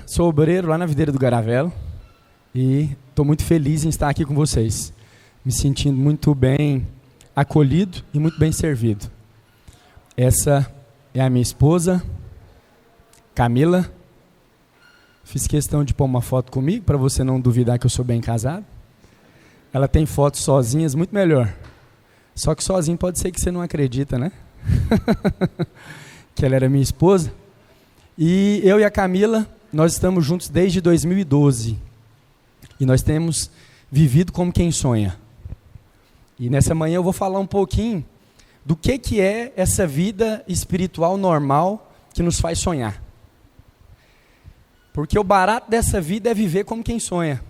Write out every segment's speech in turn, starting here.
Sou obreiro lá na Videira do Garavelo e estou muito feliz em estar aqui com vocês, me sentindo muito bem acolhido e muito bem servido. Essa é a minha esposa, Camila. Fiz questão de pôr uma foto comigo para você não duvidar que eu sou bem casado. Ela tem fotos sozinhas muito melhor. Só que sozinho pode ser que você não acredita, né? Que ela era minha esposa. E eu e a Camila, nós estamos juntos desde 2012. E nós temos vivido como quem sonha. E nessa manhã eu vou falar um pouquinho do que é essa vida espiritual normal que nos faz sonhar. Porque o barato dessa vida é viver como quem sonha.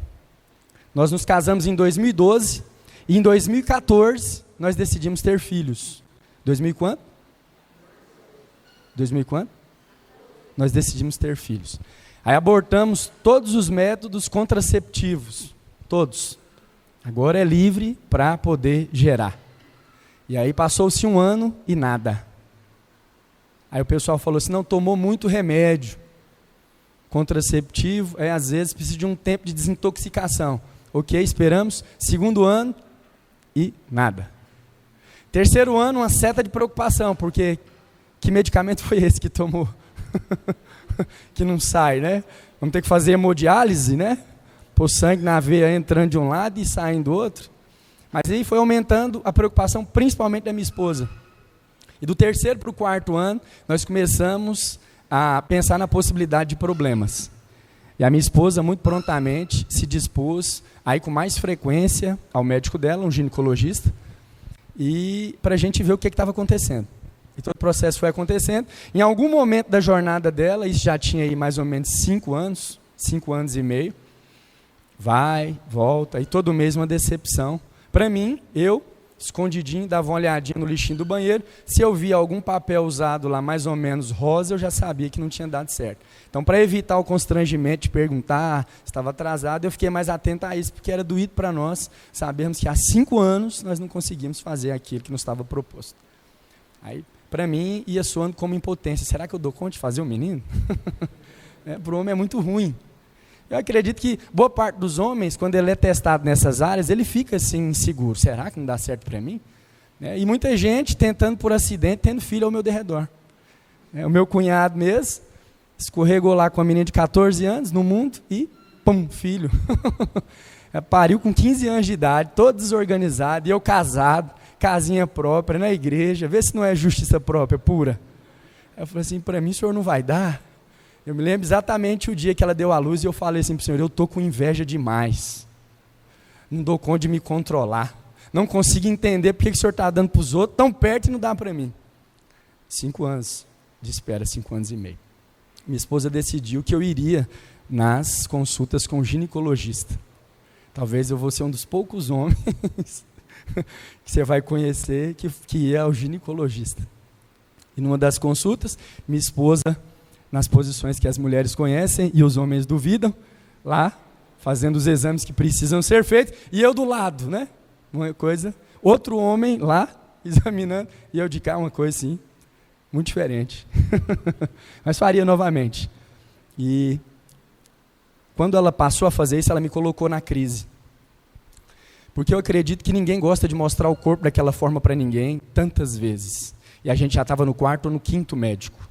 Nós nos casamos em 2012 e em 2014 nós decidimos ter filhos. 2000 quanto? 2000 quanto? Nós decidimos ter filhos. Aí abortamos todos os métodos contraceptivos, todos. Agora é livre para poder gerar. E aí passou-se um ano e nada. Aí o pessoal falou assim, não, tomou muito remédio contraceptivo, às vezes precisa de um tempo de desintoxicação. Ok, esperamos, segundo ano e nada. Terceiro ano, uma seta de preocupação, porque que medicamento foi esse que tomou? Que não sai, né? Vamos ter que fazer hemodiálise, né? Pôr sangue na veia entrando de um lado e saindo do outro. Mas aí foi aumentando a preocupação, principalmente da minha esposa. E do terceiro para o quarto ano, nós começamos a pensar na possibilidade de problemas. E a minha esposa, muito prontamente, se dispôs a ir com mais frequência ao médico dela, um ginecologista, e para a gente ver o que estava acontecendo. E todo o processo foi acontecendo. Em algum momento da jornada dela, isso já tinha aí mais ou menos 5 anos e meio, vai, volta, e todo mês uma decepção. Para mim, eu, escondidinho, dava uma olhadinha no lixinho do banheiro, se eu via algum papel usado lá mais ou menos rosa, eu já sabia que não tinha dado certo. Então, para evitar o constrangimento de perguntar se estava atrasado, eu fiquei mais atento a isso, porque era doído para nós sabermos que há 5 anos nós não conseguimos fazer aquilo que nos estava proposto. Aí, para mim, ia soando como impotência. Será que eu dou conta de fazer um menino? Para o homem é muito ruim. Eu acredito que boa parte dos homens, quando ele é testado nessas áreas, ele fica assim inseguro. Será que não dá certo para mim? E muita gente tentando por acidente, tendo filho ao meu derredor. O meu cunhado mesmo, escorregou lá com uma menina de 14 anos no mundo e, pum, filho. Pariu com 15 anos de idade, todo desorganizado, e eu casado, casinha própria, na igreja, vê se não é justiça própria, pura. Eu falei assim, para mim o senhor não vai dar? Eu me lembro exatamente o dia que ela deu à luz e eu falei assim para o senhor, eu estou com inveja demais, não dou conta de me controlar, não consigo entender porque que o senhor está dando para os outros tão perto e não dá para mim. 5 anos de espera, 5 anos e meio. Minha esposa decidiu que eu iria nas consultas com o ginecologista. Talvez eu vou ser um dos poucos homens que você vai conhecer que é o ginecologista. E numa das consultas, minha esposa, nas posições que as mulheres conhecem e os homens duvidam, lá, fazendo os exames que precisam ser feitos, e eu do lado, né? Uma coisa, outro homem lá, examinando, e eu de cá, uma coisa assim, muito diferente. Mas faria novamente. E quando ela passou a fazer isso, ela me colocou na crise. Porque eu acredito que ninguém gosta de mostrar o corpo daquela forma para ninguém, tantas vezes. E a gente já estava no 4º ou no 5º médico.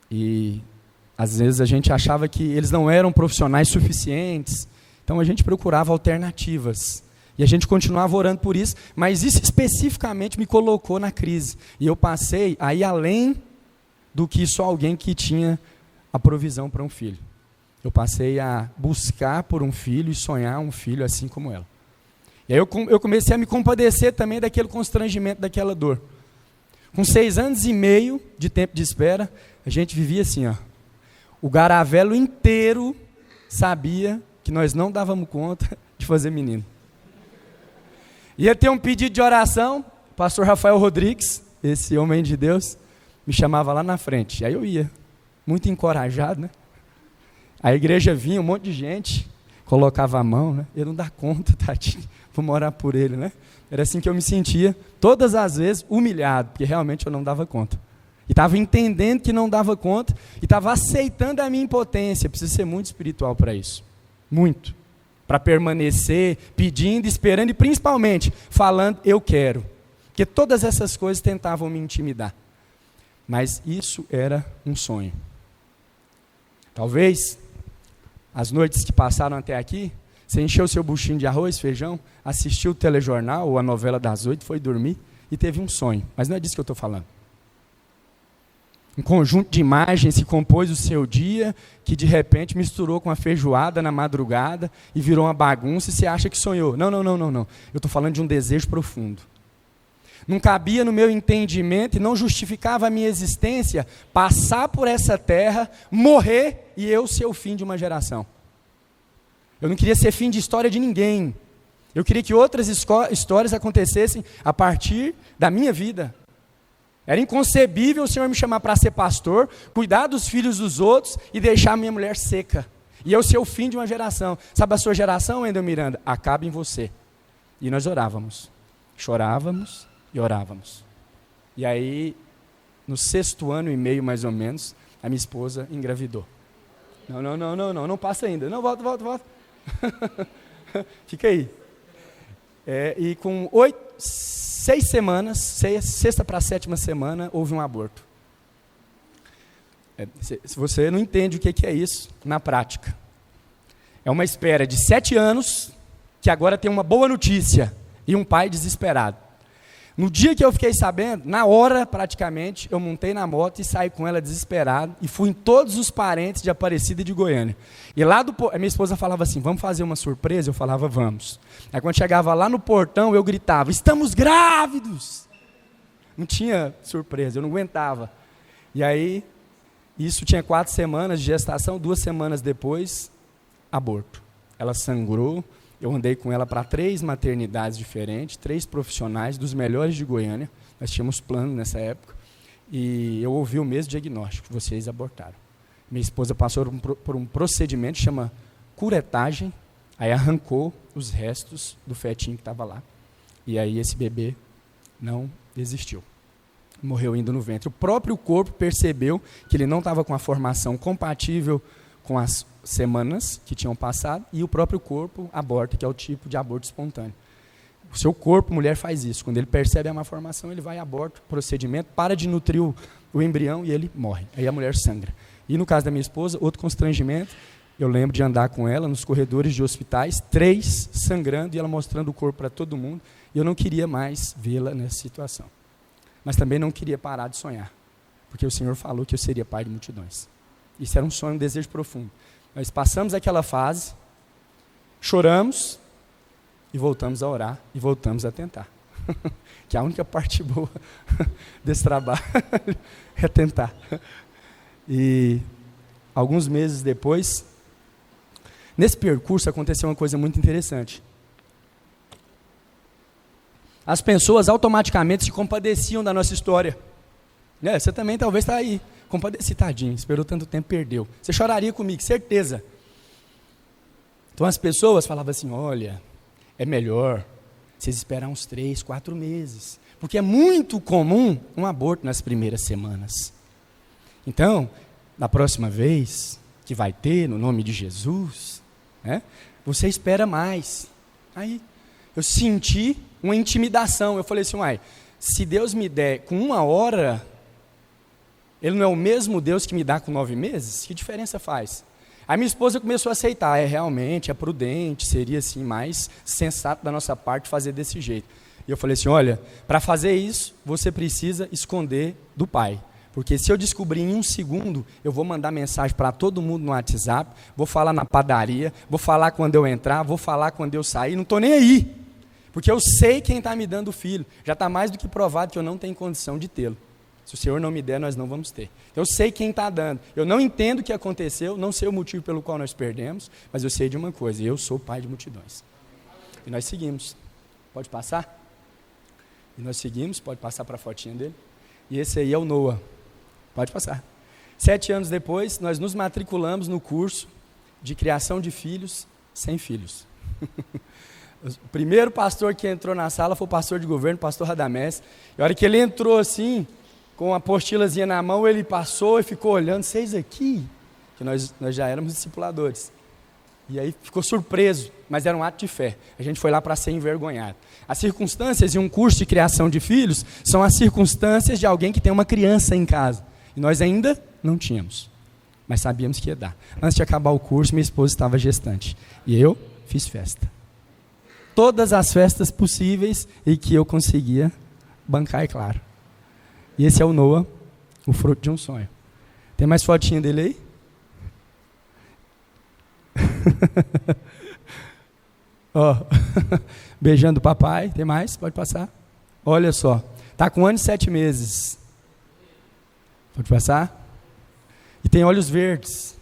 E às vezes a gente achava que eles não eram profissionais suficientes, então a gente procurava alternativas. E a gente continuava orando por isso, mas isso especificamente me colocou na crise. E eu passei a ir além do que só alguém que tinha a provisão para um filho. Eu passei a buscar por um filho e sonhar um filho assim como ela. E aí eu comecei a me compadecer também daquele constrangimento, daquela dor. Com 6 anos e meio de tempo de espera, a gente vivia assim, ó. O Garavelo inteiro sabia que nós não dávamos conta de fazer menino. Ia ter um pedido de oração, o pastor Rafael Rodrigues, esse homem de Deus, me chamava lá na frente. Aí eu ia, muito encorajado, né? A igreja vinha, um monte de gente, colocava a mão, né? Eu não dá conta, tadinho, vou orar por ele, né? Era assim que eu me sentia, todas as vezes, humilhado, porque realmente eu não dava conta. E estava entendendo que não dava conta, e estava aceitando a minha impotência. Precisa ser muito espiritual para isso. Muito. Para permanecer pedindo, esperando e principalmente falando, eu quero. Porque todas essas coisas tentavam me intimidar. Mas isso era um sonho. Talvez, as noites que passaram até aqui, você encheu o seu buchinho de arroz, feijão, assistiu o telejornal ou a novela das 8, foi dormir e teve um sonho. Mas não é disso que eu estou falando. Um conjunto de imagens que compôs o seu dia, que de repente misturou com a feijoada na madrugada e virou uma bagunça e você acha que sonhou. Não. Eu estou falando de um desejo profundo. Não cabia no meu entendimento e não justificava a minha existência passar por essa terra, morrer e eu ser o fim de uma geração. Eu não queria ser fim de história de ninguém. Eu queria que outras histórias acontecessem a partir da minha vida. Era inconcebível o Senhor me chamar para ser pastor, cuidar dos filhos dos outros e deixar a minha mulher seca. E eu ser o fim de uma geração. Sabe a sua geração, Wendel Miranda? Acaba em você. E nós orávamos, chorávamos e orávamos. E aí, no 6º ano e meio mais ou menos, a minha esposa engravidou. Não passa ainda. Não, volta. Fica aí. E com 6 semanas, sexta para a 7ª semana, houve um aborto. Se você não entende o que é isso na prática, é uma espera de 7 anos, que agora tem uma boa notícia, e um pai desesperado. No dia que eu fiquei sabendo, na hora praticamente, eu montei na moto e saí com ela desesperado, e fui em todos os parentes de Aparecida e de Goiânia. E lá a minha esposa falava assim, vamos fazer uma surpresa? Eu falava, vamos. Aí quando chegava lá no portão, eu gritava, estamos grávidos! Não tinha surpresa, eu não aguentava. E aí, isso tinha 4 semanas de gestação, 2 semanas depois, aborto. Ela sangrou. Eu andei com ela para 3 maternidades diferentes, 3 profissionais dos melhores de Goiânia. Nós tínhamos plano nessa época. E eu ouvi o mesmo diagnóstico, vocês abortaram. Minha esposa passou por um procedimento que chama curetagem, aí arrancou os restos do fetinho que estava lá. E aí esse bebê não existiu. Morreu indo no ventre. O próprio corpo percebeu que ele não estava com a formação compatível com as semanas que tinham passado, e o próprio corpo aborta, que é o tipo de aborto espontâneo. O seu corpo, mulher, faz isso. Quando ele percebe a má formação, ele vai, aborta o procedimento, para de nutrir o embrião e ele morre. Aí a mulher sangra. E no caso da minha esposa, outro constrangimento, eu lembro de andar com ela nos corredores de hospitais, 3 sangrando e ela mostrando o corpo para todo mundo, e eu não queria mais vê-la nessa situação. Mas também não queria parar de sonhar, porque o Senhor falou que eu seria pai de multidões. Isso era um sonho, um desejo profundo. Nós passamos aquela fase, choramos e voltamos a orar e voltamos a tentar. Que a única parte boa desse trabalho é tentar. E alguns meses depois, nesse percurso aconteceu uma coisa muito interessante. As pessoas automaticamente se compadeciam da nossa história. Você também talvez está aí. Compadeci, tadinho, esperou tanto tempo, perdeu. Você choraria comigo, certeza. Então as pessoas falavam assim, olha, é melhor vocês esperar uns 3, 4 meses. Porque é muito comum um aborto nas primeiras semanas. Então, na próxima vez que vai ter, no nome de Jesus, você espera mais. Aí eu senti uma intimidação. Eu falei assim, se Deus me der com 1 hora... Ele não é o mesmo Deus que me dá com 9 meses? Que diferença faz? Aí minha esposa começou a aceitar, realmente, é prudente, seria assim mais sensato da nossa parte fazer desse jeito. E eu falei assim, olha, para fazer isso, você precisa esconder do pai. Porque se eu descobrir em 1 segundo, eu vou mandar mensagem para todo mundo no WhatsApp, vou falar na padaria, vou falar quando eu entrar, vou falar quando eu sair, não estou nem aí. Porque eu sei quem está me dando o filho. Já está mais do que provado que eu não tenho condição de tê-lo. Se o Senhor não me der, nós não vamos ter. Eu sei quem está dando. Eu não entendo o que aconteceu, não sei o motivo pelo qual nós perdemos, mas eu sei de uma coisa, eu sou pai de multidões. E nós seguimos. Pode passar? E nós seguimos, pode passar para a fotinha dele. E esse aí é o Noah. Pode passar. 7 anos depois, nós nos matriculamos no curso de criação de filhos sem filhos. O primeiro pastor que entrou na sala foi o pastor de governo, o pastor Radamés. E a hora que ele entrou assim, com uma apostilazinha na mão, ele passou e ficou olhando, vocês aqui, que nós já éramos discipuladores. E aí ficou surpreso, mas era um ato de fé. A gente foi lá para ser envergonhado. As circunstâncias em um curso de criação de filhos são as circunstâncias de alguém que tem uma criança em casa. E nós ainda não tínhamos, mas sabíamos que ia dar. Antes de acabar o curso, minha esposa estava gestante. E eu fiz festa. Todas as festas possíveis e que eu conseguia bancar, é claro. E esse é o Noah, o fruto de um sonho. Tem mais fotinha dele aí? Ó, beijando o papai. Tem mais? Pode passar. Olha só, está com 1 ano e 7 meses. Pode passar? E tem olhos verdes.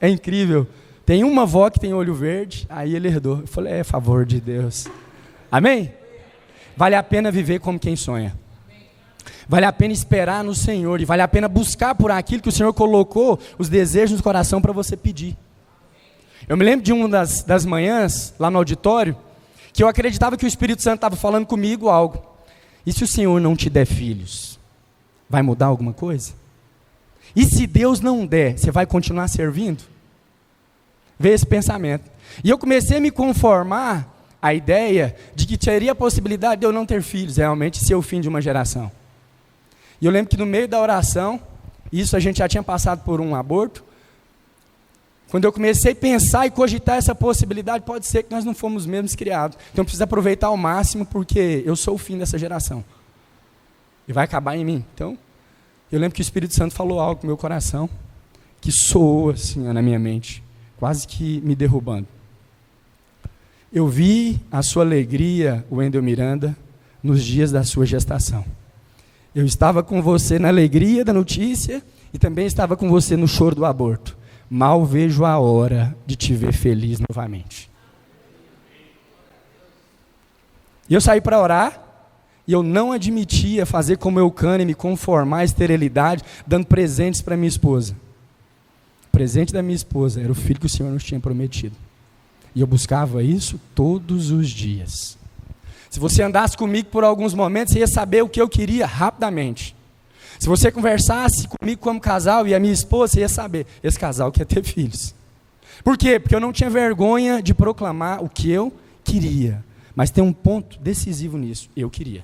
É incrível. Tem uma avó que tem olho verde, aí ele herdou. Eu falei, é favor de Deus. Amém? Vale a pena viver como quem sonha. Vale a pena esperar no Senhor. E vale a pena buscar por aquilo que o Senhor colocou os desejos no coração para você pedir. Eu me lembro de uma das manhãs, lá no auditório, que eu acreditava que o Espírito Santo estava falando comigo algo. E se o Senhor não te der filhos, vai mudar alguma coisa? E se Deus não der, você vai continuar servindo? Vê esse pensamento. E eu comecei a me conformar à ideia de que teria a possibilidade de eu não ter filhos, realmente ser o fim de uma geração. E eu lembro que no meio da oração, isso a gente já tinha passado por um aborto, quando eu comecei a pensar e cogitar essa possibilidade, pode ser que nós não fomos mesmos criados. Então eu preciso aproveitar ao máximo, porque eu sou o fim dessa geração. E vai acabar em mim. Então, eu lembro que o Espírito Santo falou algo no meu coração, que soou assim na minha mente, quase que me derrubando. Eu vi a sua alegria, Wendel Miranda, nos dias da sua gestação. Eu estava com você na alegria da notícia e também estava com você no choro do aborto. Mal vejo a hora de te ver feliz novamente. E eu saí para orar e eu não admitia fazer como Eucana e me conformar à esterilidade, dando presentes para minha esposa. O presente da minha esposa era o filho que o Senhor nos tinha prometido. E eu buscava isso todos os dias. Se você andasse comigo por alguns momentos, você ia saber o que eu queria rapidamente. Se você conversasse comigo como casal e a minha esposa, você ia saber, esse casal quer ter filhos. Por quê? Porque eu não tinha vergonha de proclamar o que eu queria. Mas tem um ponto decisivo nisso, eu queria.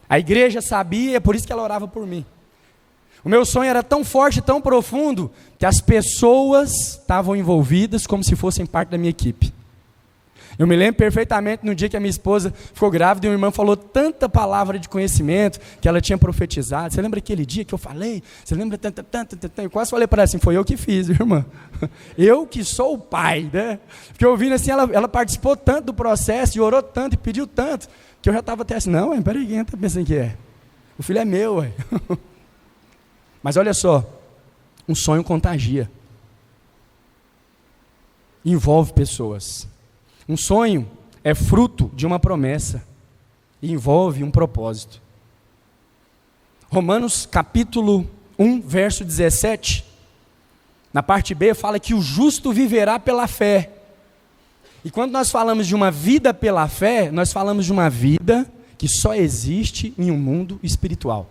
A igreja sabia, é por isso que ela orava por mim. O meu sonho era tão forte, tão profundo, que as pessoas estavam envolvidas como se fossem parte da minha equipe. Eu me lembro perfeitamente no dia que a minha esposa ficou grávida e uma irmã falou tanta palavra de conhecimento que ela tinha profetizado. Você lembra aquele dia que eu falei? Você lembra tanto? Eu quase falei para ela assim, foi eu que fiz, irmã. Eu que sou o pai, né? Porque eu ouvindo assim, ela participou tanto do processo e orou tanto e pediu tanto, que eu já estava até assim, não, peraí, quem está pensando que é? O filho é meu, ué. Mas olha só, um sonho contagia. Envolve pessoas. Um sonho é fruto de uma promessa e envolve um propósito. Romanos capítulo 1, verso 17, na parte B fala que o justo viverá pela fé. E quando nós falamos de uma vida pela fé, nós falamos de uma vida que só existe em um mundo espiritual.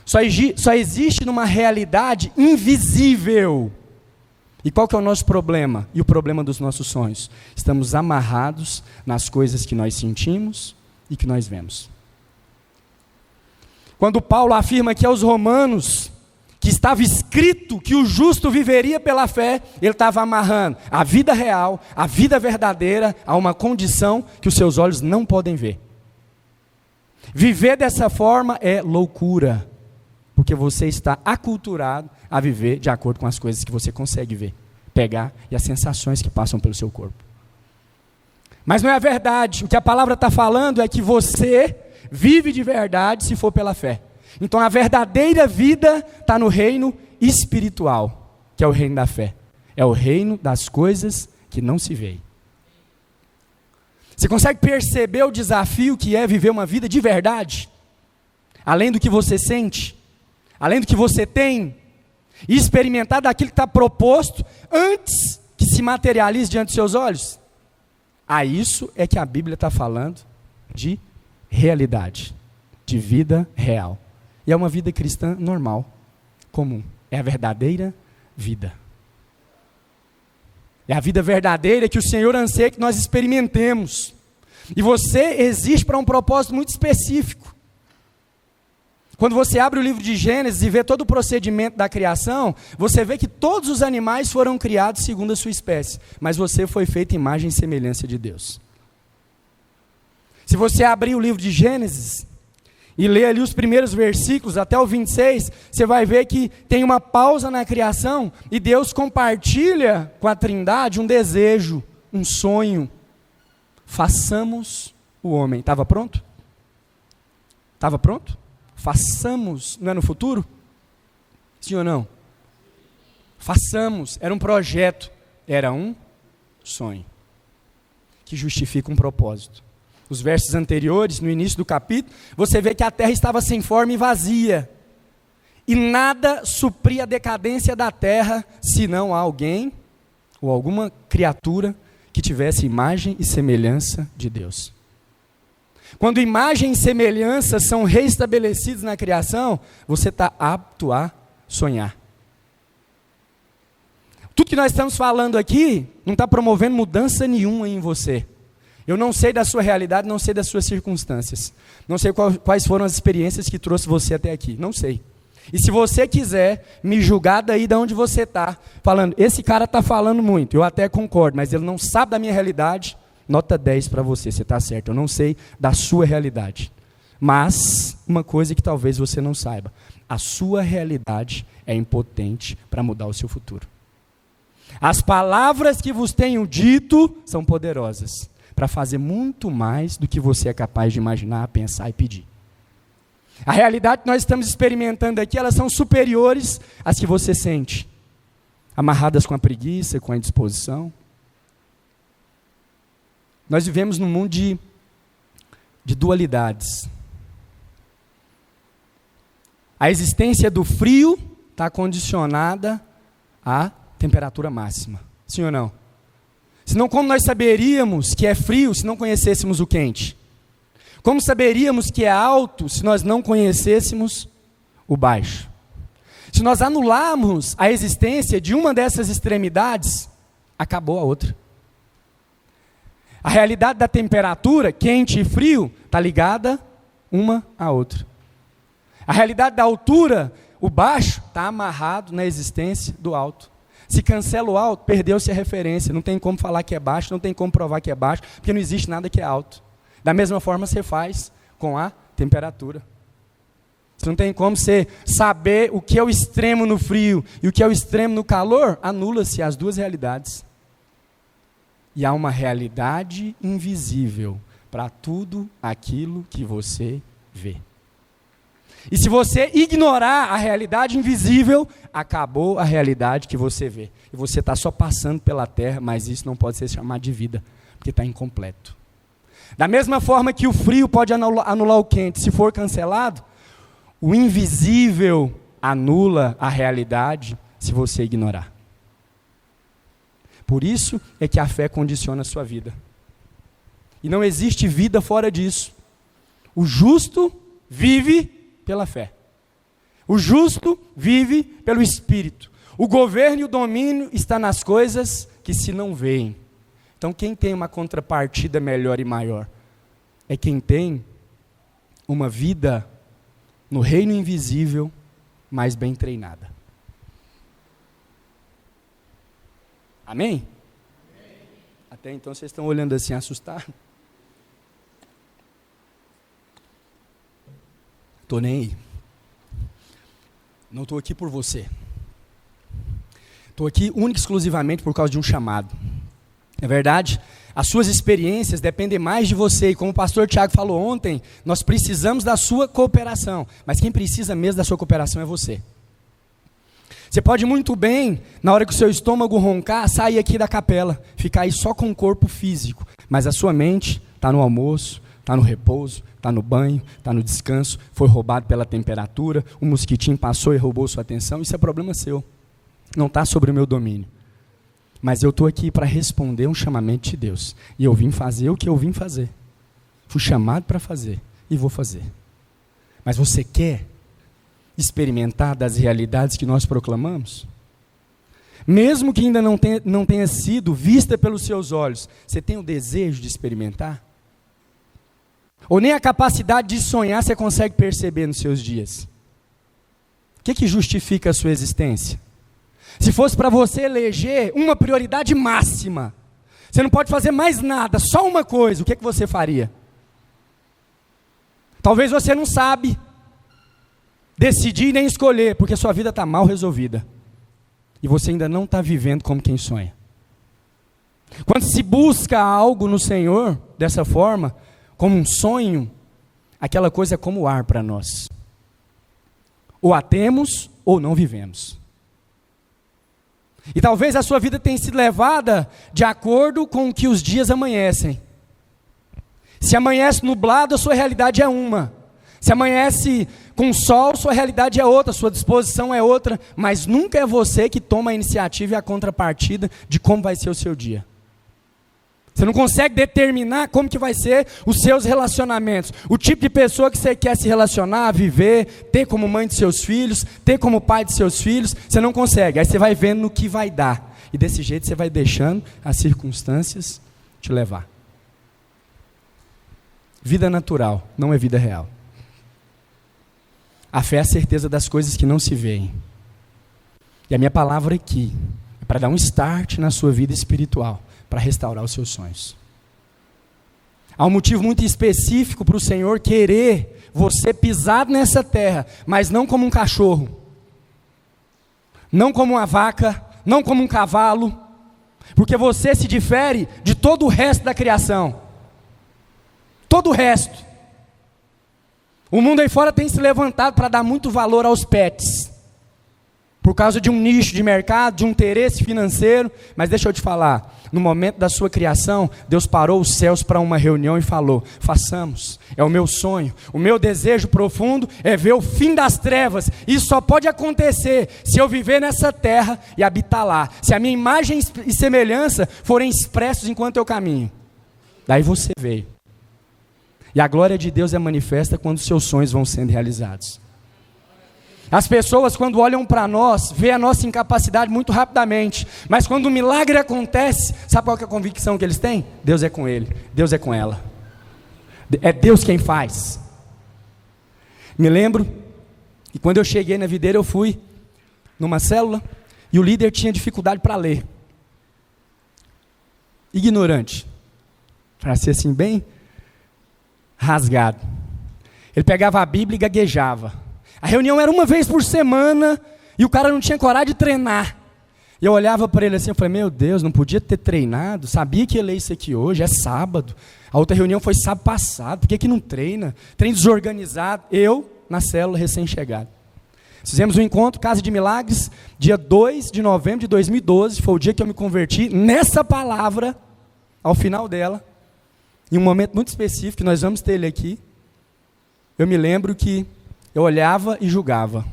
Só existe numa realidade invisível. E qual que é o nosso problema? E o problema dos nossos sonhos? Estamos amarrados nas coisas que nós sentimos e que nós vemos. Quando Paulo afirma aqui aos romanos que estava escrito que o justo viveria pela fé, ele estava amarrando a vida real, a vida verdadeira, a uma condição que os seus olhos não podem ver. Viver dessa forma é loucura, porque você está aculturado a viver de acordo com as coisas que você consegue ver, pegar, e as sensações que passam pelo seu corpo. Mas não é a verdade. O que a palavra está falando é que você vive de verdade se for pela fé. Então a verdadeira vida está no reino espiritual, que é o reino da fé. É o reino das coisas que não se veem. Você consegue perceber o desafio que é viver uma vida de verdade? Além do que você sente, além do que você tem, e experimentar daquilo que está proposto antes que se materialize diante dos seus olhos. A isso é que a Bíblia está falando de realidade de vida real. E é uma vida cristã normal, comum. É a verdadeira vida. É a vida verdadeira que o Senhor anseia que nós experimentemos. E você existe para um propósito muito específico. Quando você abre o livro de Gênesis e vê todo o procedimento da criação, você vê que todos os animais foram criados segundo a sua espécie, mas você foi feito em imagem e semelhança de Deus. Se você abrir o livro de Gênesis e ler ali os primeiros versículos até o 26, você vai ver que tem uma pausa na criação e Deus compartilha com a Trindade um desejo, um sonho. Façamos o homem. Estava pronto? Estava pronto? Façamos, não é no futuro? Sim ou não? Façamos, era um projeto, era um sonho, que justifica um propósito. Os versos anteriores, no início do capítulo, você vê que a terra estava sem forma e vazia, e nada supria a decadência da terra, senão alguém, ou alguma criatura, que tivesse imagem e semelhança de Deus. Quando imagem e semelhança são reestabelecidos na criação, você está apto a sonhar. Tudo que nós estamos falando aqui não está promovendo mudança nenhuma em você. Eu não sei da sua realidade, não sei das suas circunstâncias. Não sei quais foram as experiências que trouxe você até aqui. Não sei. E se você quiser me julgar daí de onde você está, falando, esse cara está falando muito, eu até concordo, mas ele não sabe da minha realidade, nota 10 para você, você está certo. Eu não sei da sua realidade. Mas, uma coisa que talvez você não saiba, a sua realidade é impotente para mudar o seu futuro. As palavras que vos tenho dito são poderosas para fazer muito mais do que você é capaz de imaginar, pensar e pedir. A realidade que nós estamos experimentando aqui, elas são superiores às que você sente, amarradas com a preguiça, com a indisposição. Nós vivemos num mundo de dualidades. A existência do frio está condicionada à temperatura máxima. Sim ou não? Senão, como nós saberíamos que é frio se não conhecêssemos o quente? Como saberíamos que é alto se nós não conhecêssemos o baixo? Se nós anularmos a existência de uma dessas extremidades, acabou a outra. A realidade da temperatura, quente e frio, está ligada uma à outra. A realidade da altura, o baixo, está amarrado na existência do alto. Se cancela o alto, perdeu-se a referência. Não tem como falar que é baixo, não tem como provar que é baixo, porque não existe nada que é alto. Da mesma forma você faz com a temperatura. Você não tem como você saber o que é o extremo no frio e o que é o extremo no calor, anula-se as duas realidades. E há uma realidade invisível para tudo aquilo que você vê. E se você ignorar a realidade invisível, acabou a realidade que você vê. E você está só passando pela terra, mas isso não pode ser chamado de vida, porque está incompleto. Da mesma forma que o frio pode anular o quente, se for cancelado, o invisível anula a realidade se você ignorar. Por isso é que a fé condiciona a sua vida. E não existe vida fora disso. O justo vive pela fé. O justo vive pelo Espírito. O governo e o domínio está nas coisas que se não veem. Então quem tem uma contrapartida melhor e maior? É quem tem uma vida no reino invisível, mais bem treinada. Amém? Até então vocês estão olhando assim, assustados? Estou nem aí. Não estou aqui por você. Estou aqui única e exclusivamente por causa de um chamado. É verdade? As suas experiências dependem mais de você. E como o pastor Tiago falou ontem, nós precisamos da sua cooperação. Mas quem precisa mesmo da sua cooperação é você. Você pode muito bem, na hora que o seu estômago roncar, sair aqui da capela, ficar aí só com o corpo físico, mas a sua mente está no almoço, está no repouso, está no banho, está no descanso, foi roubado pela temperatura, o mosquitinho passou e roubou sua atenção, isso é problema seu, não está sobre o meu domínio. Mas eu estou aqui para responder um chamamento de Deus, e eu vim fazer o que eu vim fazer, fui chamado para fazer, e vou fazer. Mas você quer experimentar das realidades que nós proclamamos? Mesmo que ainda não tenha sido vista pelos seus olhos, você tem o desejo de experimentar? Ou nem a capacidade de sonhar você consegue perceber nos seus dias? O que justifica a sua existência? Se fosse para você eleger uma prioridade máxima, você não pode fazer mais nada, só uma coisa, o que você faria? Talvez você não sabe decidir nem escolher, porque sua vida está mal resolvida. E você ainda não está vivendo como quem sonha. Quando se busca algo no Senhor, dessa forma, como um sonho, aquela coisa é como o ar para nós. Ou a temos, ou não vivemos. E talvez a sua vida tenha sido levada de acordo com o que os dias amanhecem. Se amanhece nublado, a sua realidade é uma. Se amanhece com sol, sua realidade é outra, sua disposição é outra, mas nunca é você que toma a iniciativa e a contrapartida de como vai ser o seu dia. Você não consegue determinar como que vai ser os seus relacionamentos, o tipo de pessoa que você quer se relacionar, viver, ter como mãe de seus filhos, ter como pai de seus filhos, você não consegue, aí você vai vendo no que vai dar, e desse jeito você vai deixando as circunstâncias te levar. Vida natural, não é vida real. A fé é a certeza das coisas que não se veem. E a minha palavra aqui é para dar um start na sua vida espiritual, para restaurar os seus sonhos. Há um motivo muito específico para o Senhor querer você pisado nessa terra, mas não como um cachorro, não como uma vaca, não como um cavalo, porque você se difere de todo o resto da criação. Todo o resto. O mundo aí fora tem se levantado para dar muito valor aos pets, por causa de um nicho de mercado, de um interesse financeiro. Mas deixa eu te falar, no momento da sua criação, Deus parou os céus para uma reunião e falou: façamos, é o meu sonho, o meu desejo profundo é ver o fim das trevas. Isso só pode acontecer se eu viver nessa terra e habitar lá, se a minha imagem e semelhança forem expressos enquanto eu caminho. Daí você veio. E a glória de Deus é manifesta quando seus sonhos vão sendo realizados. As pessoas, quando olham para nós, vê a nossa incapacidade muito rapidamente. Mas quando o milagre acontece, sabe qual que é a convicção que eles têm? Deus é com ele, Deus é com ela. É Deus quem faz. Me lembro que quando eu cheguei na videira, eu fui numa célula e o líder tinha dificuldade para ler. Ignorante. Para ser assim, bem rasgado. Ele pegava a Bíblia e gaguejava. A reunião era uma vez por semana e o cara não tinha coragem de treinar. E eu olhava para ele assim, eu falei: meu Deus, não podia ter treinado, sabia que ia ler isso aqui hoje, é sábado. A outra reunião foi sábado passado, por que não treina? Treino desorganizado. Eu, na célula, recém-chegado. Fizemos um encontro, Casa de Milagres, dia 2 de novembro de 2012, foi o dia que eu me converti nessa palavra, ao final dela. Em um momento muito específico, que nós vamos ter ele aqui, eu me lembro que eu olhava e julgava.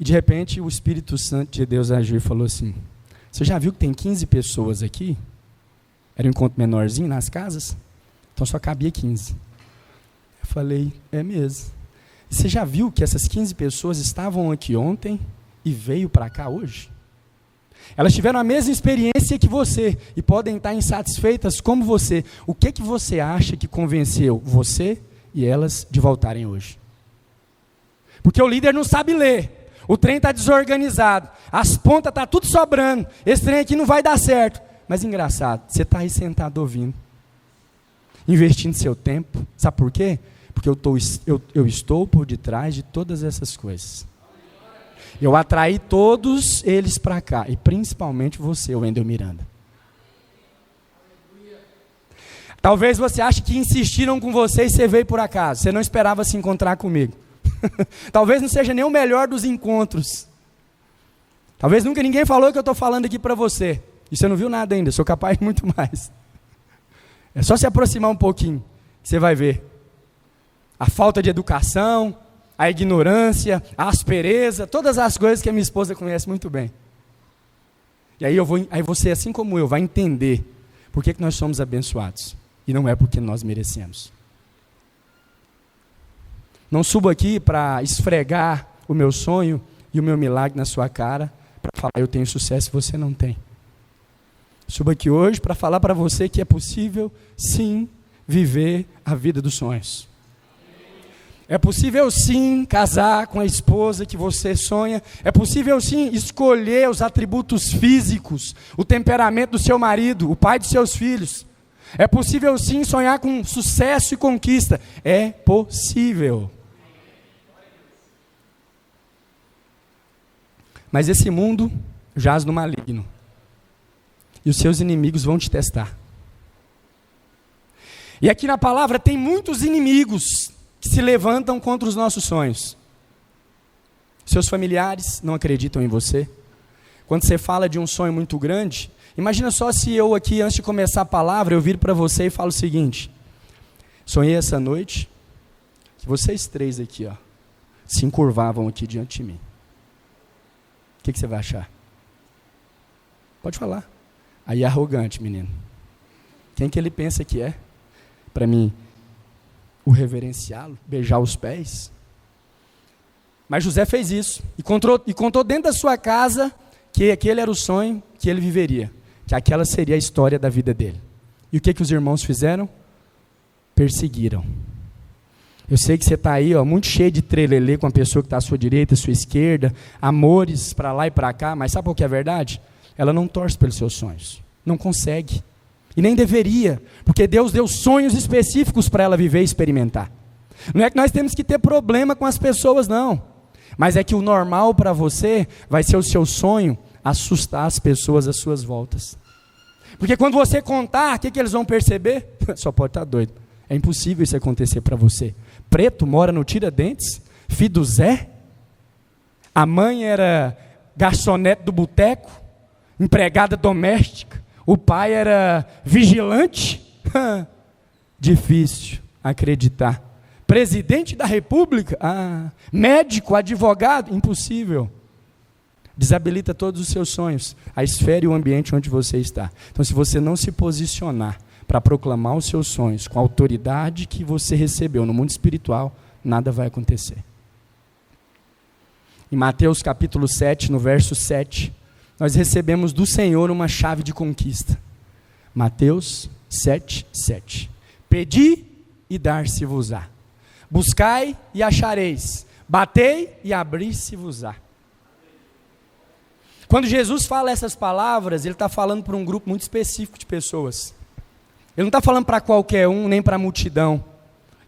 E de repente o Espírito Santo de Deus agiu e falou assim: você já viu que tem 15 pessoas aqui? Era um encontro menorzinho nas casas? Então só cabia 15. Eu falei: é mesmo. E você já viu que essas 15 pessoas estavam aqui ontem e veio para cá hoje? Elas tiveram a mesma experiência que você e podem estar insatisfeitas como você. O que você acha que convenceu você e elas de voltarem hoje? Porque o líder não sabe ler, o trem está desorganizado, as pontas estão tudo sobrando, esse trem aqui não vai dar certo. Mas engraçado, você está aí sentado ouvindo, investindo seu tempo. Sabe por quê? Porque eu estou por detrás de todas essas coisas. Eu atraí todos eles para cá, e principalmente você, Wendel Miranda. Talvez você ache que insistiram com você e você veio por acaso, você não esperava se encontrar comigo. Talvez não seja nem o melhor dos encontros. Talvez nunca ninguém falou o que eu estou falando aqui para você, e você não viu nada ainda, sou capaz de muito mais. É só se aproximar um pouquinho, que você vai ver. A falta de educação, a ignorância, a aspereza, todas as coisas que a minha esposa conhece muito bem. E aí você, assim como eu, vai entender por que nós somos abençoados. E não é porque nós merecemos. Não subo aqui para esfregar o meu sonho e o meu milagre na sua cara, para falar eu tenho sucesso e você não tem. Subo aqui hoje para falar para você que é possível, sim, viver a vida dos sonhos. É possível, sim, casar com a esposa que você sonha. É possível, sim, escolher os atributos físicos, o temperamento do seu marido, o pai de seus filhos. É possível, sim, sonhar com sucesso e conquista. É possível. Mas esse mundo jaz no maligno. E os seus inimigos vão te testar. E aqui na palavra tem muitos inimigos que se levantam contra os nossos sonhos. Seus familiares não acreditam em você. Quando você fala de um sonho muito grande, imagina só se eu aqui, antes de começar a palavra, eu viro para você e falo o seguinte: sonhei essa noite que vocês três aqui, ó, se encurvavam aqui diante de mim. O que você vai achar? Pode falar. Aí é arrogante, menino. Quem que ele pensa que é? Para mim, o reverenciá-lo, beijar os pés? Mas José fez isso. E contou dentro da sua casa que aquele era o sonho que ele viveria. Que aquela seria a história da vida dele. E o que os irmãos fizeram? Perseguiram. Eu sei que você está aí, ó, muito cheio de trelelê com a pessoa que está à sua direita, à sua esquerda, amores para lá e para cá, mas sabe qual que é a verdade? Ela não torce pelos seus sonhos, não consegue, e nem deveria, porque Deus deu sonhos específicos para ela viver e experimentar. Não é que nós temos que ter problema com as pessoas, não, mas é que o normal para você vai ser o seu sonho assustar as pessoas às suas voltas, porque quando você contar, o que eles vão perceber? Só pode estar doido, é impossível isso acontecer para você. Preto mora no Tiradentes, filho do Zé, a mãe era garçonete do boteco, empregada doméstica, o pai era vigilante. Difícil acreditar. Presidente da República, médico, advogado, impossível. Desabilita todos os seus sonhos, a esfera e o ambiente onde você está. Então, se você não se posicionar para proclamar os seus sonhos com a autoridade que você recebeu no mundo espiritual, nada vai acontecer. Em Mateus capítulo 7, no verso 7, nós recebemos do Senhor uma chave de conquista. Mateus 7, 7. Pedi e dar-se-vos-á. Buscai e achareis. Batei e abrir-se-vos-á. Quando Jesus fala essas palavras, ele está falando para um grupo muito específico de pessoas. Ele não está falando para qualquer um, nem para a multidão,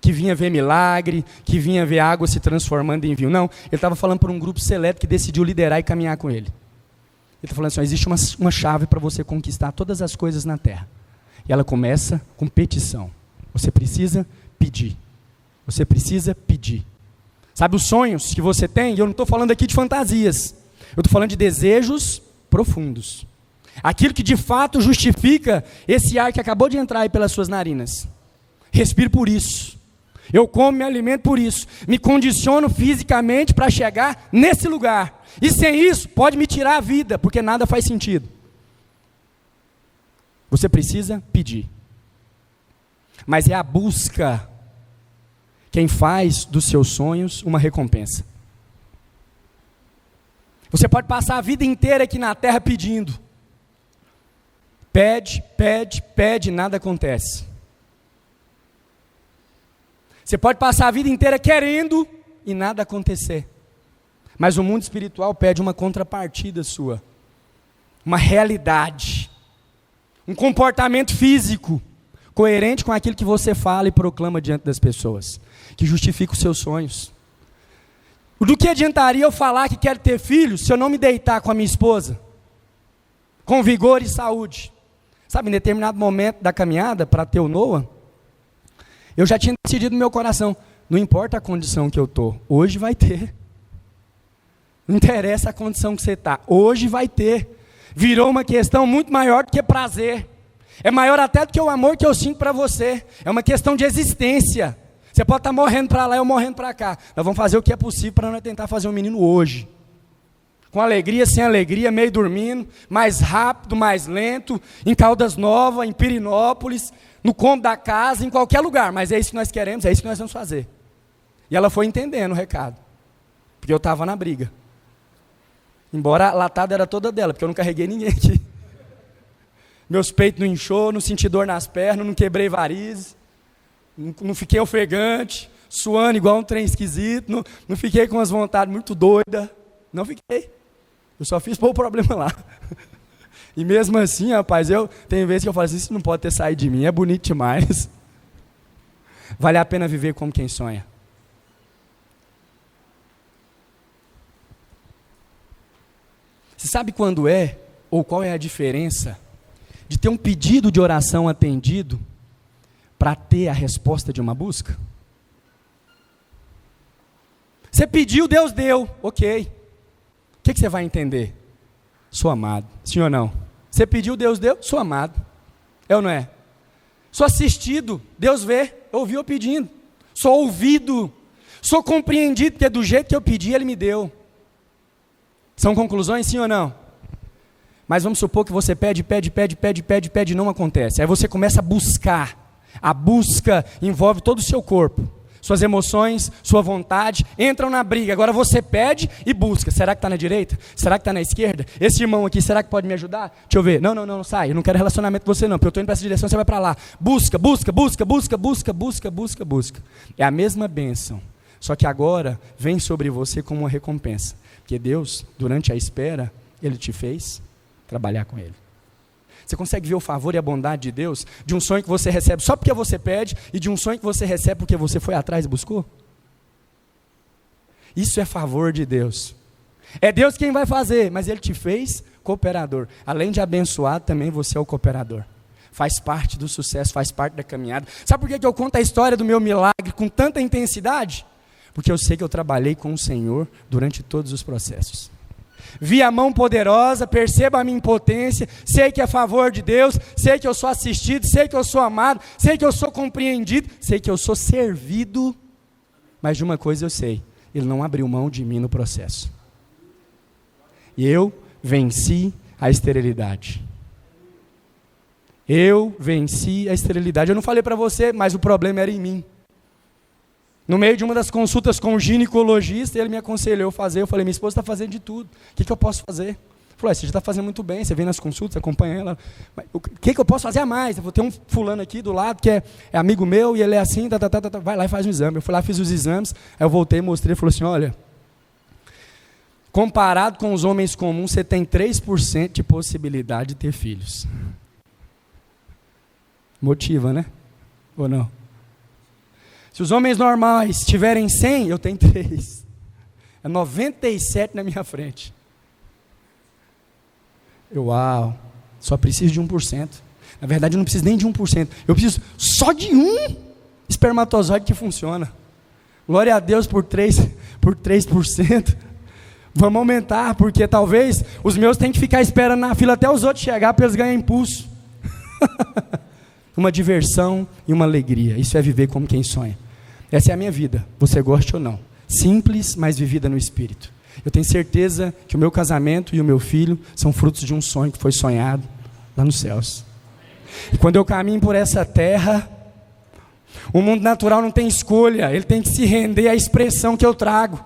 que vinha ver milagre, que vinha ver água se transformando em vinho. Não, ele estava falando para um grupo seleto que decidiu liderar e caminhar com ele. Ele está falando assim, existe uma chave para você conquistar todas as coisas na terra. E ela começa com petição. Você precisa pedir. Você precisa pedir. Sabe os sonhos que você tem? E eu não estou falando aqui de fantasias. Eu estou falando de desejos profundos. Aquilo que de fato justifica esse ar que acabou de entrar aí pelas suas narinas. Respiro por isso. Eu como, me alimento por isso. Me condiciono fisicamente para chegar nesse lugar. E sem isso, pode me tirar a vida, porque nada faz sentido. Você precisa pedir. Mas é a busca quem faz dos seus sonhos uma recompensa. Você pode passar a vida inteira aqui na terra pedindo. Pede, pede, pede, nada acontece. Você pode passar a vida inteira querendo e nada acontecer. Mas o mundo espiritual pede uma contrapartida sua. Uma realidade. Um comportamento físico coerente com aquilo que você fala e proclama diante das pessoas. Que justifica os seus sonhos. Do que adiantaria eu falar que quero ter filhos se eu não me deitar com a minha esposa? Com vigor e saúde. Sabe, em determinado momento da caminhada, para ter o Noah, eu já tinha decidido no meu coração, não importa a condição que eu estou, hoje vai ter. Não interessa a condição que você está, hoje vai ter. Virou uma questão muito maior do que prazer. É maior até do que o amor que eu sinto para você. É uma questão de existência. Você pode estar morrendo para lá e eu morrendo para cá. Nós vamos fazer o que é possível para nós tentar fazer um menino hoje. Com alegria, sem alegria, meio dormindo, mais rápido, mais lento, em Caldas Novas, em Pirinópolis, no cômodo da casa, em qualquer lugar. Mas é isso que nós queremos, é isso que nós vamos fazer. E ela foi entendendo o recado, porque eu estava na briga. Embora a latada era toda dela, porque eu não carreguei ninguém aqui. Meus peitos não inchou, não senti dor nas pernas, não quebrei varizes, não fiquei ofegante, suando igual um trem esquisito, não fiquei com umas vontades muito doidas, não fiquei. Eu só fiz pôr o problema lá. E mesmo assim, rapaz, tem vezes que eu falo assim, isso não pode ter saído de mim, é bonito demais. Vale a pena viver como quem sonha. Você sabe quando é, ou qual é a diferença de ter um pedido de oração atendido para ter a resposta de uma busca? Você pediu, Deus deu, ok. O que você vai entender? Sou amado, sim ou não? Você pediu, Deus deu, sou amado. É ou não é? Sou assistido, Deus vê, ouviu eu pedindo. Sou ouvido, sou compreendido, porque do jeito que eu pedi, Ele me deu. São conclusões, sim ou não? Mas vamos supor que você pede e não acontece. Aí você começa a buscar. A busca envolve todo o seu corpo. Suas emoções, sua vontade, entram na briga. Agora você pede e busca. Será que está na direita? Será que está na esquerda? Esse irmão aqui, será que pode me ajudar? Deixa eu ver. Não, sai. Eu não quero relacionamento com você não, porque eu estou indo para essa direção, você vai para lá. Busca. É a mesma bênção. Só que agora vem sobre você como uma recompensa. Porque Deus, durante a espera, Ele te fez trabalhar com Ele. Você consegue ver o favor e a bondade de Deus, de um sonho que você recebe só porque você pede, e de um sonho que você recebe porque você foi atrás e buscou? Isso é favor de Deus. É Deus quem vai fazer, mas Ele te fez cooperador. Além de abençoar, também você é o cooperador. Faz parte do sucesso, faz parte da caminhada. Sabe por que eu conto a história do meu milagre com tanta intensidade? Porque eu sei que eu trabalhei com o Senhor durante todos os processos. Vi a mão poderosa, percebo a minha impotência, sei que é favor de Deus, sei que eu sou assistido, sei que eu sou amado, sei que eu sou compreendido, sei que eu sou servido, mas de uma coisa eu sei, Ele não abriu mão de mim no processo. E eu venci a esterilidade. Eu venci a esterilidade. Eu não falei para você, mas o problema era em mim. No meio de uma das consultas com o ginecologista, ele me aconselhou a fazer. Eu falei, minha esposa está fazendo de tudo. O que eu posso fazer? Ele falou, você já está fazendo muito bem, você vem nas consultas, acompanha ela. Mas, o que eu posso fazer a mais? Eu vou ter um fulano aqui do lado que é amigo meu, e ele é assim, vai lá e faz um exame. Eu fui lá, fiz os exames, aí eu voltei, mostrei, ele falou assim, olha, comparado com os homens comuns, você tem 3% de possibilidade de ter filhos. Motiva, né? Ou não? Se os homens normais tiverem 100, eu tenho 3. É 97 na minha frente. Uau, só preciso de 1%. Na verdade, eu não preciso nem de 1%. Eu preciso só de um espermatozoide que funciona. Glória a Deus por 3%. Vamos aumentar, porque talvez os meus tenham que ficar esperando na fila até os outros chegar para eles ganharem impulso. Uma diversão e uma alegria. Isso é viver como quem sonha. Essa é a minha vida, você goste ou não. Simples, mas vivida no Espírito. Eu tenho certeza que o meu casamento e o meu filho são frutos de um sonho que foi sonhado lá nos céus. E quando eu caminho por essa terra, o mundo natural não tem escolha, ele tem que se render à expressão que eu trago.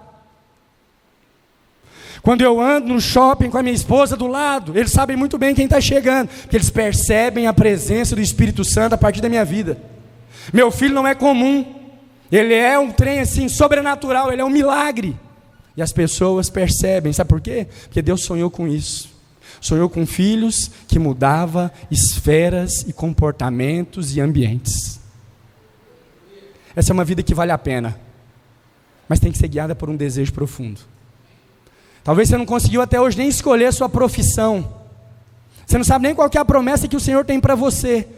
Quando eu ando no shopping com a minha esposa do lado, eles sabem muito bem quem está chegando, porque eles percebem a presença do Espírito Santo a partir da minha vida. Meu filho não é comum, ele é um trem assim, sobrenatural, ele é um milagre. E as pessoas percebem, sabe por quê? Porque Deus sonhou com isso. Sonhou com filhos que mudavam esferas e comportamentos e ambientes. Essa é uma vida que vale a pena, mas tem que ser guiada por um desejo profundo. Talvez você não conseguiu até hoje nem escolher a sua profissão. Você não sabe nem qual que é a promessa que o Senhor tem para você.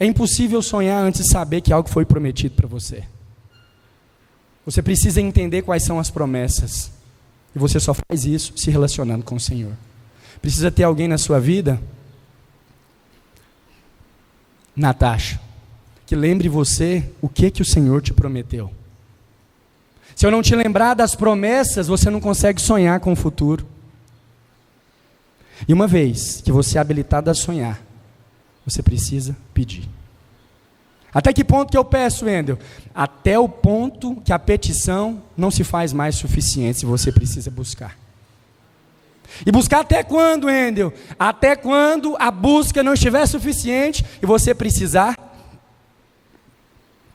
É impossível sonhar antes de saber que algo foi prometido para você. Você precisa entender quais são as promessas. E você só faz isso se relacionando com o Senhor. Precisa ter alguém na sua vida, Natasha, que lembre você o que o Senhor te prometeu. Se eu não te lembrar das promessas, você não consegue sonhar com o futuro. E uma vez que você é habilitado a sonhar, você precisa pedir. Até que ponto que eu peço, Wendel? Até o ponto que a petição não se faz mais suficiente, se você precisa buscar. E buscar até quando, Wendel? Até quando a busca não estiver suficiente e você precisar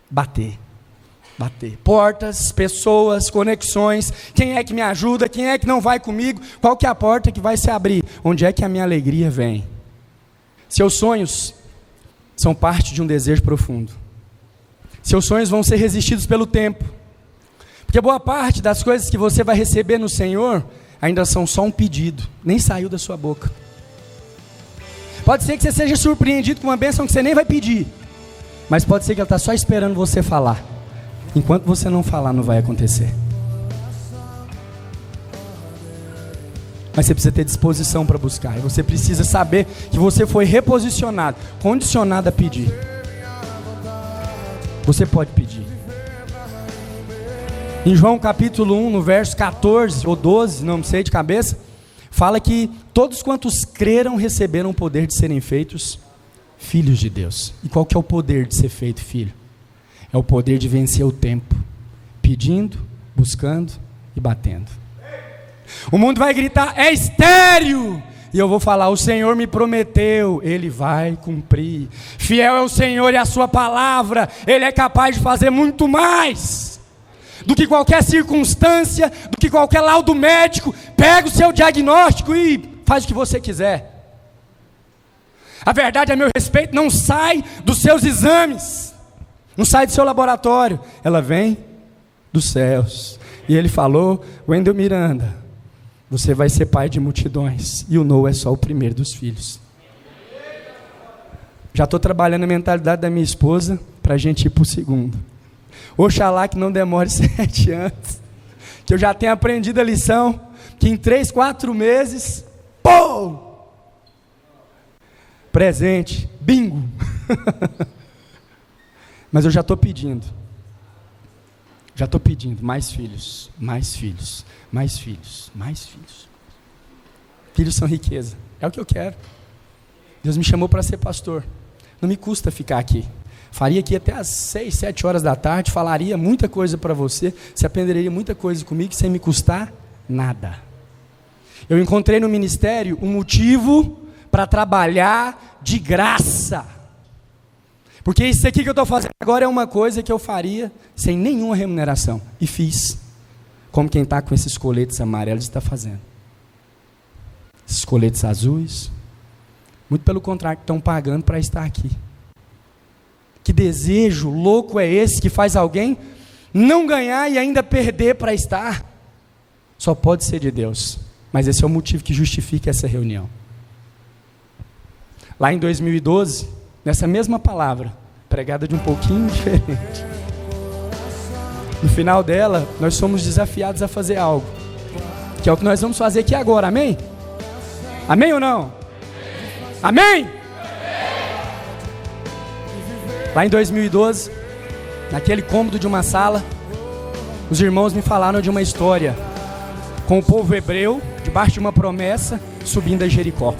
bater. Portas, pessoas, conexões. Quem é que me ajuda? Quem é que não vai comigo? Qual que é a porta que vai se abrir? Onde é que a minha alegria vem? Seus sonhos são parte de um desejo profundo. Seus sonhos vão ser resistidos pelo tempo. Porque boa parte das coisas que você vai receber no Senhor ainda são só um pedido, nem saiu da sua boca. Pode ser que você seja surpreendido com uma bênção que você nem vai pedir, mas pode ser que ela está só esperando você falar. Enquanto você não falar, não vai acontecer. Mas você precisa ter disposição para buscar. E você precisa saber que você foi reposicionado, condicionado a pedir. Você pode pedir. Em João capítulo 1, no verso 14 ou 12, não sei de cabeça, fala que todos quantos creram receberam o poder de serem feitos filhos de Deus. E qual que é o poder de ser feito filho? É o poder de vencer o tempo, pedindo, buscando e batendo. O mundo vai gritar, é estéril! E eu vou falar, o Senhor me prometeu, Ele vai cumprir. Fiel é o Senhor e a sua palavra, Ele é capaz de fazer muito mais do que qualquer circunstância, do que qualquer laudo médico. Pega o seu diagnóstico e faz o que você quiser. A verdade a meu respeito não sai dos seus exames, não sai do seu laboratório, ela vem dos céus. E Ele falou, Wendel Miranda, você vai ser pai de multidões, e o Noah é só o primeiro dos filhos. Já estou trabalhando a mentalidade da minha esposa, para a gente ir para o segundo. Oxalá que não demore 7 anos, que eu já tenha aprendido a lição, que em 3, 4 meses, pô! Presente, bingo! Mas eu já estou pedindo mais filhos, mais filhos, mais filhos, mais filhos. Filhos são riqueza, é o que eu quero. Deus me chamou para ser pastor, não me custa ficar aqui. Faria aqui até às 6, 7 horas da tarde, falaria muita coisa para você, você aprenderia muita coisa comigo sem me custar nada. Eu encontrei no ministério um motivo para trabalhar de graça. Porque isso aqui que eu estou fazendo agora é uma coisa que eu faria sem nenhuma remuneração. E fiz, como quem está com esses coletes amarelos está fazendo. Esses coletes azuis, muito pelo contrário, estão pagando para estar aqui. Que desejo louco é esse que faz alguém não ganhar e ainda perder para estar? Só pode ser de Deus. Mas esse é o motivo que justifica essa reunião. Lá em 2012, nessa mesma palavra, pregada de um pouquinho diferente, no final dela, nós somos desafiados a fazer algo, que é o que nós vamos fazer aqui agora, amém? Amém ou não? Amém? Lá em 2012, naquele cômodo de uma sala, os irmãos me falaram de uma história com o povo hebreu, debaixo de uma promessa, subindo a Jericó.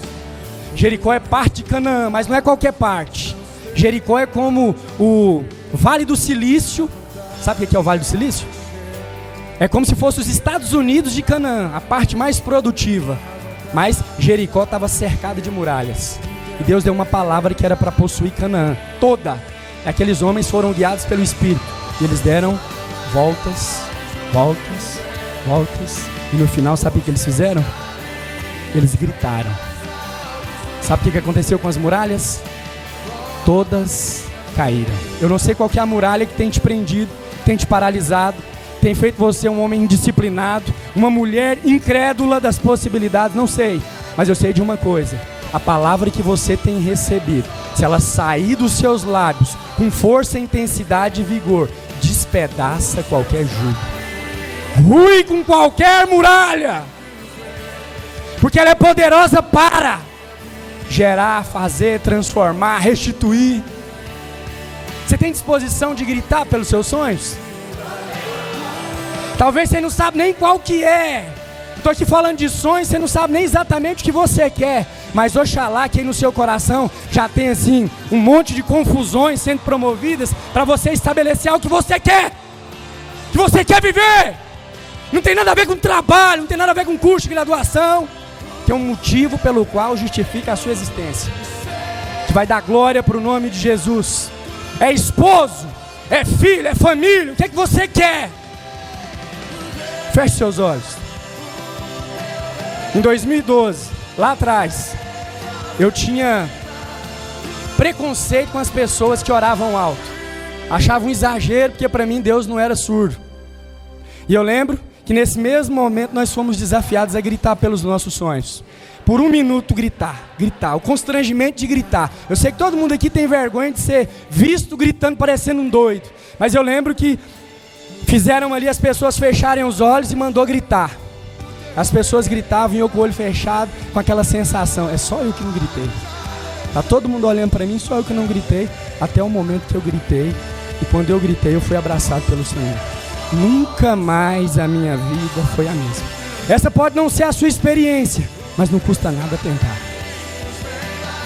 Jericó é parte de Canaã, mas não é qualquer parte. Jericó é como o Vale do Silício. Sabe o que é o Vale do Silício? É como se fosse os Estados Unidos de Canaã, a parte mais produtiva. Mas Jericó estava cercada de muralhas. E Deus deu uma palavra que era para possuir Canaã toda. E aqueles homens foram guiados pelo Espírito. E eles deram voltas, voltas, voltas. E no final, sabe o que eles fizeram? Eles gritaram. Sabe o que aconteceu com as muralhas? Todas caíram. Eu não sei qual que é a muralha que tem te prendido, tem te paralisado, tem feito você um homem indisciplinado, uma mulher incrédula das possibilidades, não sei. Mas eu sei de uma coisa, a palavra que você tem recebido, se ela sair dos seus lábios com força, intensidade e vigor, despedaça qualquer jugo, rui com qualquer muralha, porque ela é poderosa para gerar, fazer, transformar, restituir. Você tem disposição de gritar pelos seus sonhos? Talvez você não sabe nem qual que é. Estou aqui falando de sonhos, você não sabe nem exatamente o que você quer. Mas oxalá que aí no seu coração já tem assim um monte de confusões sendo promovidas para você estabelecer algo que você quer viver. Não tem nada a ver com trabalho, não tem nada a ver com curso de graduação. Tem um motivo pelo qual justifica a sua existência, que vai dar glória para o nome de Jesus. É esposo, é filho, é família, o que é que você quer? Feche seus olhos. Em 2012, lá atrás, eu tinha preconceito com as pessoas que oravam alto. Achava um exagero, porque para mim Deus não era surdo. E eu lembro que nesse mesmo momento nós fomos desafiados a gritar pelos nossos sonhos. Por um minuto gritar, o constrangimento de gritar. Eu sei que todo mundo aqui tem vergonha de ser visto gritando parecendo um doido. Mas eu lembro que fizeram ali as pessoas fecharem os olhos e mandou gritar. As pessoas gritavam e eu com o olho fechado, com aquela sensação, é só eu que não gritei. Tá todo mundo olhando para mim, só eu que não gritei, até o momento que eu gritei. E quando eu gritei, eu fui abraçado pelo Senhor. Nunca mais a minha vida foi a mesma. Essa pode não ser a sua experiência, mas não custa nada tentar.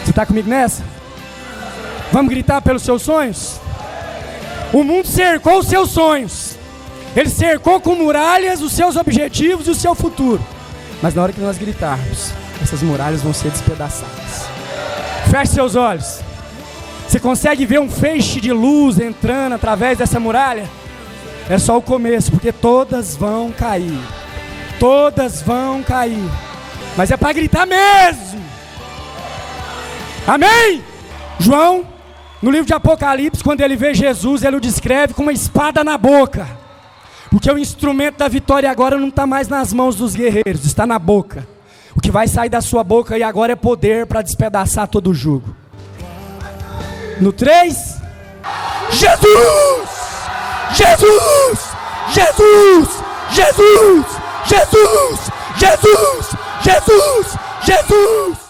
Você está comigo nessa? Vamos gritar pelos seus sonhos? O mundo cercou os seus sonhos. Ele cercou com muralhas os seus objetivos e o seu futuro. Mas na hora que nós gritarmos, essas muralhas vão ser despedaçadas. Feche seus olhos. Você consegue ver um feixe de luz entrando através dessa muralha? É só o começo, porque todas vão cair. Todas vão cair. Mas é para gritar mesmo. Amém? João, no livro de Apocalipse, quando ele vê Jesus, ele o descreve com uma espada na boca. Porque o instrumento da vitória agora não está mais nas mãos dos guerreiros, está na boca. O que vai sair da sua boca e agora é poder para despedaçar todo o jugo. No 3, Jesus! Jesus! Jesus! Jesus! Jesus! Jesus! Jesus! Jesus!